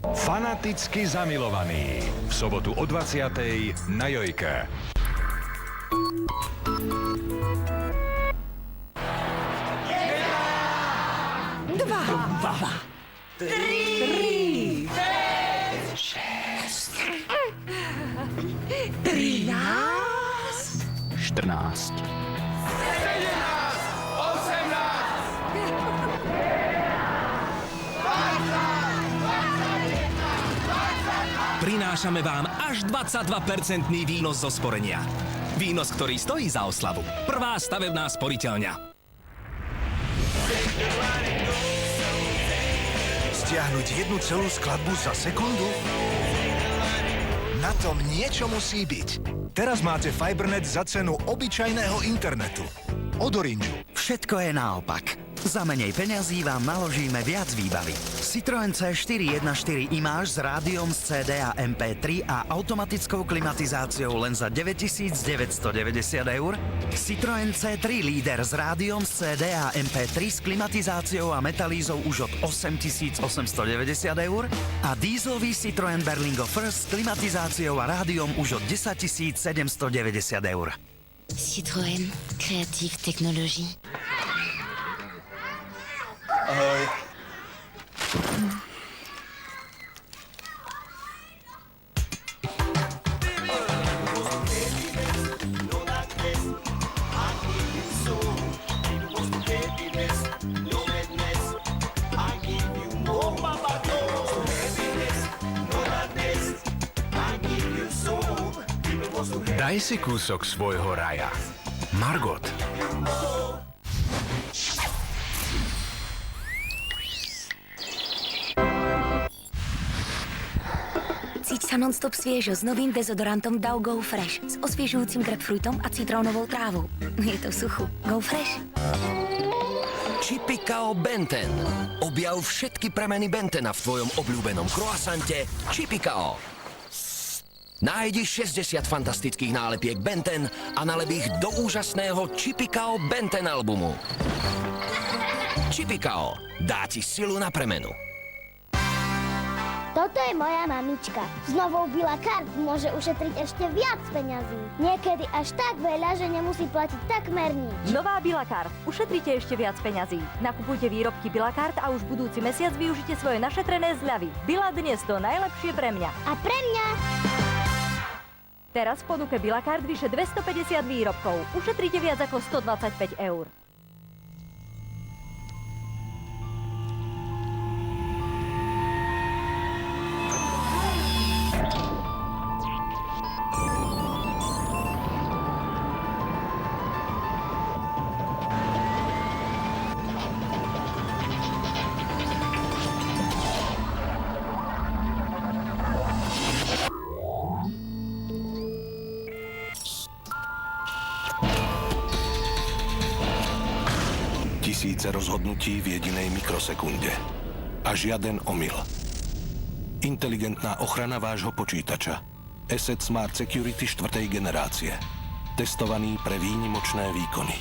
Fanaticky zamilovaný. V sobotu o 20:00 na Jojke. Dva. Tri. Šesť. 13. 14. 17. 18. Prinášame vám až 22% výnos zo sporenia. Výnos, ktorý stojí za oslavu. Prvá stavebná sporiteľňa. Stiahnuť jednu celú skladbu za sekundu? Na tom niečo musí byť. Teraz máte Fibernet za cenu obyčajného internetu. Od Orangeu. Všetko je naopak. Za menej peňazí vám naložíme viac výbavy. Citroën C414 Imáž s rádiom z CD a MP3 a automatickou klimatizáciou len za 9990 eur. Citroën C3 Líder s rádiom z CD a MP3 s klimatizáciou a metalízou už od 8890 eur. A dízlový Citroën Berlingo First s klimatizáciou a rádiom už od 10 790 eur. Citroën, Creative Technologie. Ahoj. Daj si kúsok svojho raja. Margot. Cíť sa non-stop sviežo s novým dezodorantom Dove Go Fresh s osviežujúcim grapefruitom a citrónovou trávou. Je to v suchu. Go Fresh. Chipikao Benten. Objav všetky premeny Bentena v tvojom obľúbenom croissante Chipikao. Nájdi 60 fantastických nálepiek Benten a nalep ich do úžasného Chipikao Benten albumu. Chipikao dá ti silu na premenu. Toto je moja mamička. S novou Bilakart môže ušetriť ešte viac peňazí. Niekedy až tak veľa, že nemusí platiť takmer nič. Nová Bilakart. Ušetrite ešte viac peňazí. Nakupujte výrobky Bilakart a už budúci mesiac využite svoje našetrené zľavy. Bila dnes to najlepšie pre mňa. A pre mňa? Teraz v ponuke Bilakart vyše 250 výrobkov. Ušetrite viac ako 125 eur. Tisíce rozhodnutí v jedinej mikrosekunde. A žiaden omyl. Inteligentná ochrana vášho počítača. Asset Smart Security 4. generácie. Testovaný pre výnimočné výkony.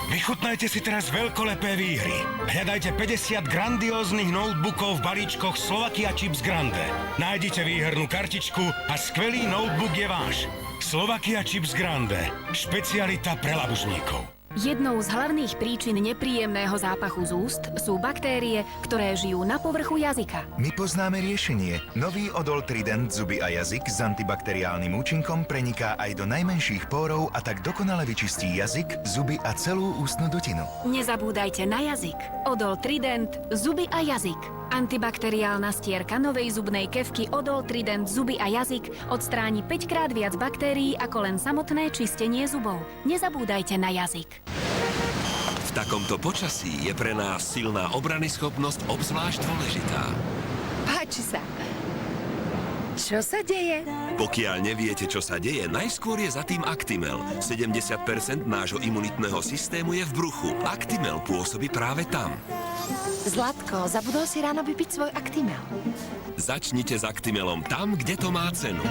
Vychutnajte si teraz veľkolepé výhry. Hľadajte 50 grandióznych notebookov v balíčkoch Slovakia Chips Grande. Nájdite výhernú kartičku a skvelý notebook je váš. Slovakia Chips Grande. Špecialita pre labužníkov. Jednou z hlavných príčin nepríjemného zápachu z úst sú baktérie, ktoré žijú na povrchu jazyka. My poznáme riešenie. Nový Odol Trident zuby a jazyk s antibakteriálnym účinkom preniká aj do najmenších pórov a tak dokonale vyčistí jazyk, zuby a celú ústnu dutinu. Nezabúdajte na jazyk. Odol Trident zuby a jazyk. Antibakteriálna stierka novej zubnej kefky Odol Trident zuby a jazyk odstráni 5-krát viac baktérií ako len samotné čistenie zubov. Nezabúdajte na jazyk. V takomto počasí je pre nás silná obranyschopnosť obzvlášť dôležitá. Páči sa. Čo sa deje? Pokiaľ neviete, čo sa deje, najskôr je za tým Actimel. 70% nášho imunitného systému je v bruchu. Actimel pôsobí práve tam. Zlatko, zabudol si ráno vypiť svoj Actimel. Začnite s Actimelom tam, kde to má cenu.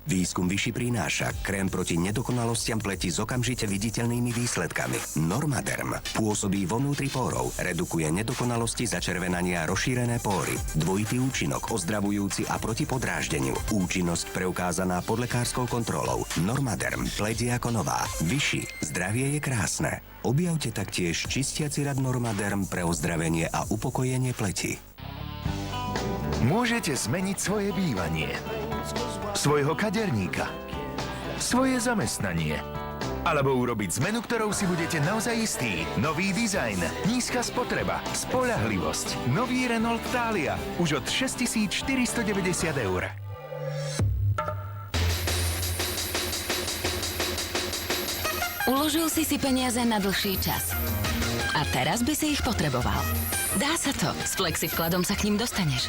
Výskum Vichy prináša krém proti nedokonalostiam pleti s okamžite viditeľnými výsledkami. Normaderm pôsobí vo vnútri pórov, redukuje nedokonalosti, začervenania a rozšírené póry. Dvojitý účinok, ozdravujúci a proti podráždeniu. Účinnosť preukázaná pod lekárskou kontrolou. Normaderm, pleť je ako nová. Vichy, zdravie je krásne. Objavte taktiež čistiaci rad Normaderm pre ozdravenie a upokojenie pleti. Môžete zmeniť svoje bývanie, svojho kaderníka, svoje zamestnanie, alebo urobiť zmenu, ktorou si budete naozaj istí. Nový dizajn, nízka spotreba, spoľahlivosť. Nový Renault Thalia už od 6490 eur. Uložil si peniaze na dlhší čas. A teraz by si ich potreboval. Dá sa to. S Flexivkladom sa k ním dostaneš.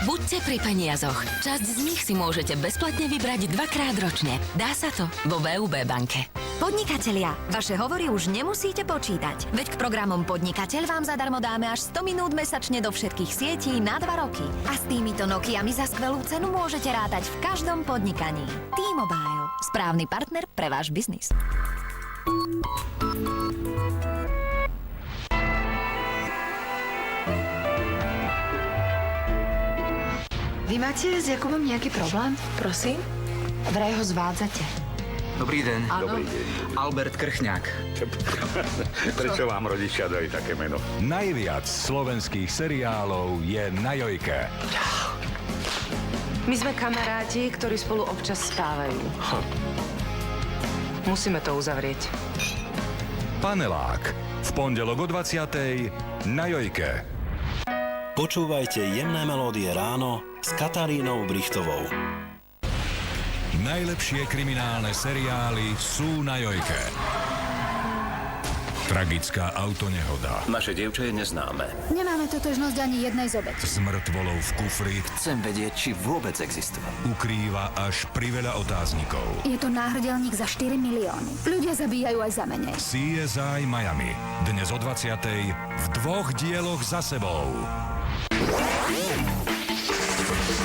Buďte pri peniazoch. Časť z nich si môžete bezplatne vybrať 2-krát ročne. Dá sa to vo VUB banke. Podnikatelia, vaše hovory už nemusíte počítať. Veď k programom Podnikateľ vám zadarmo dáme až 100 minút mesačne do všetkých sietí na 2 roky. A s týmito Nokiami za skvelú cenu môžete rátať v každom podnikaní. T-Mobile. Správny partner pre váš biznis. Vy máte s Jakubom nejaký problém? Prosím? Vraj ho zvádzate. Dobrý deň. Áno. Dobrý deň. Albert Krchňák. Prečo vám rodičia dali také meno? Najviac slovenských seriálov je na Jojke. My sme kamaráti, ktorí spolu občas spávajú. Musíme to uzavrieť. Panelák. V pondelok o 20:00 na Jojke. Počúvajte Jemné melódie ráno s Katarínou Brichtovou. Najlepšie kriminálne seriály sú na Jojke. Tragická autonehoda. Naše dievča je neznáme. Nemáme totožnosť ani jednej z obetí. S mŕtvolou v kufri. Chcem vedieť, či vôbec existuje. Ukrýva až priveľa otáznikov. Je to náhrdelník za 4 milióny. Ľudia zabíjajú aj za menej. CSI Miami. Dnes o 20:00 v 2 dieloch za sebou.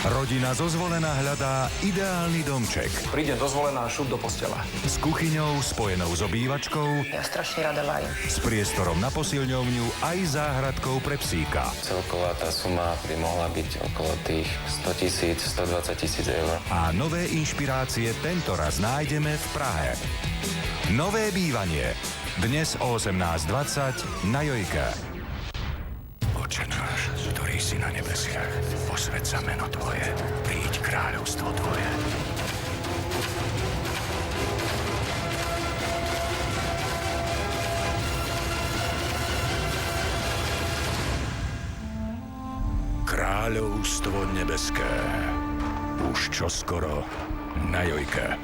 Rodina zo Zvolena hľadá ideálny domček. Príde do Zvolená a šup do postela. S kuchyňou spojenou s obývačkou. Ja strašne rada varím. S priestorom na posilňovňu aj záhradkou pre psíka. Celková tá suma by mohla byť okolo tých 100 000, 120 000 eur. A nové inšpirácie tentoraz nájdeme v Prahe. Nové bývanie. Dnes o 18:20 na Jojke. Oče náš, ktorý si na nebesiach, posväť sa meno Tvoje, príď kráľovstvo Tvoje. Kráľovstvo nebeské. Už čoskoro na Jojke.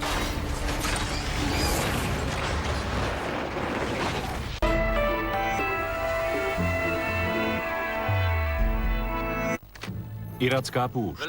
Iracká púšť.